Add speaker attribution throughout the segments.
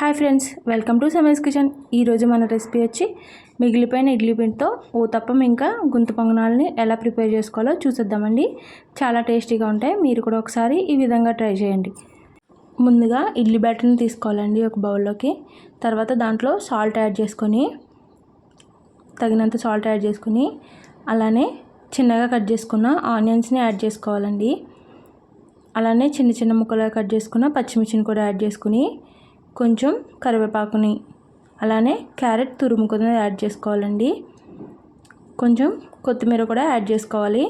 Speaker 1: Hi friends, welcome to Sami's kitchen. ఈరోజు మన recipe వచ్చి మిగిలిపోయిన ఇడ్లీ పిండితో ఊతప్పం ఇంకా గుంత పొంగనాలని ఎలా ప్రిపేర్ చేసుకోవాలో చూసేద్దామండి. చాలా టేస్టీగా ఉంటాయి. మీరు కూడా ఒకసారి ఈ విధంగా ట్రై చేయండి. ముందుగా ఇడ్లీ బ్యాటర్ని తీసుకోవాలండి ఒక బౌల్లోకి. తర్వాత దాంట్లో సాల్ట్ యాడ్ చేసుకొని, తగినంత సాల్ట్ యాడ్ చేసుకుని, అలానే చిన్నగా కట్ చేసుకున్న ఆనియన్స్ని యాడ్ చేసుకోవాలండి. అలానే చిన్న చిన్న ముక్కలుగా కట్ చేసుకున్న పచ్చిమిర్చిని కూడా యాడ్ చేసుకుని, కొంచెం కరివేపాకుని, అలానే క్యారెట్ తురుముకొని యాడ్ చేసుకోవాలండి. కొంచెం కొత్తిమీర కూడా యాడ్ చేసుకోవాలి.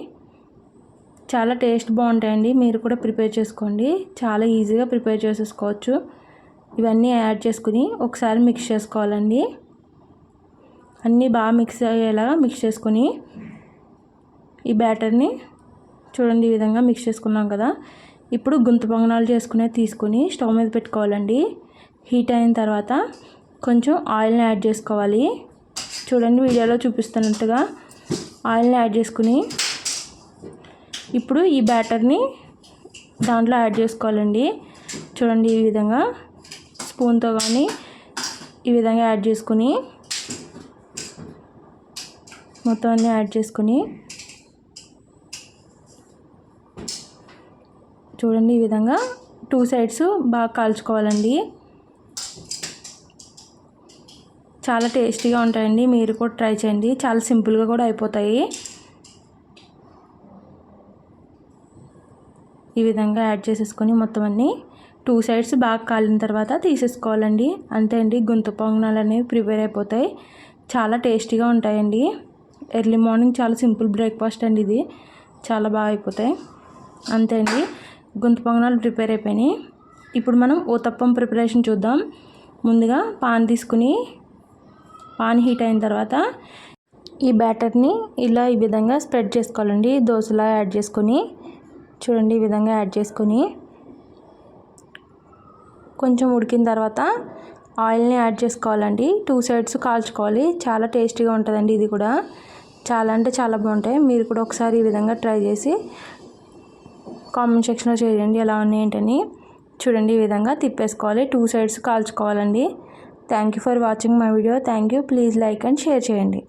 Speaker 1: చాలా టేస్ట్ బాగుంటాయండి. మీరు కూడా ప్రిపేర్ చేసుకోండి. చాలా ఈజీగా ప్రిపేర్ చేసేసుకోవచ్చు. ఇవన్నీ యాడ్ చేసుకుని ఒకసారి మిక్స్ చేసుకోవాలండి. అన్నీ బాగా మిక్స్ అయ్యేలాగా మిక్స్ చేసుకొని, ఈ బ్యాటర్ని చూడండి ఈ విధంగా మిక్స్ చేసుకున్నాం కదా. ఇప్పుడు గుంత పొంగనాలు తీసుకుని స్టవ్ మీద పెట్టుకోవాలండి. హీట్ అయిన తర్వాత కొంచెం ఆయిల్ని యాడ్ చేసుకోవాలి. చూడండి వీడియోలో చూపిస్తున్నట్టుగా ఆయిల్ని యాడ్ చేసుకుని, ఇప్పుడు ఈ బ్యాటర్ని దాంట్లో యాడ్ చేసుకోవాలండి. చూడండి ఈ విధంగా స్పూన్తో కానీ ఈ విధంగా యాడ్ చేసుకుని, మొత్తం అన్నీ యాడ్ చేసుకుని, చూడండి ఈ విధంగా 2 సైడ్స్ బాగా కాల్చుకోవాలండి. చాలా టేస్టీగా ఉంటాయండి. మీరు కూడా ట్రై చేయండి. చాలా సింపుల్గా కూడా అయిపోతాయి. ఈ విధంగా యాడ్ చేసేసుకొని మొత్తం అన్నీ 2 సైడ్స్ బాగా కాలిన తర్వాత తీసేసుకోవాలండి. అంతే అండి, గుంత పొంగనాలు అనేవి ప్రిపేర్ అయిపోతాయి. చాలా టేస్టీగా ఉంటాయండి. ఎర్లీ మార్నింగ్ చాలా సింపుల్ బ్రేక్ఫాస్ట్ అండి ఇది. చాలా బాగా అయిపోతాయి. అంతే అండి, గుంత పొంగనాలు ప్రిపేర్ అయిపోయినాయి. ఇప్పుడు మనం ఊతప్పం ప్రిపరేషన్ చూద్దాం. ముందుగా పాన్ తీసుకుని, పాన్ హీట్ అయిన తర్వాత ఈ బ్యాటర్ని ఇలా ఈ విధంగా స్ప్రెడ్ చేసుకోవాలండి. దోశలా యాడ్ చేసుకొని, చూడండి ఈ విధంగా యాడ్ చేసుకొని, కొంచెం ఉడికిన తర్వాత ఆయిల్ని యాడ్ చేసుకోవాలండి. 2 సైడ్స్ కాల్చుకోవాలి. చాలా టేస్టీగా ఉంటుందండి ఇది కూడా. చాలా అంటే చాలా బాగుంటాయి. మీరు కూడా ఒకసారి ఈ విధంగా ట్రై చేసి కామెంట్ సెక్షన్లో చేయండి ఎలా ఉన్నాయి ఏంటని. చూడండి ఈ విధంగా తిప్పేసుకోవాలి. 2 సైడ్స్ కాల్చుకోవాలండి. Thank you for watching my video. Thank you. Please like and share చేయండి.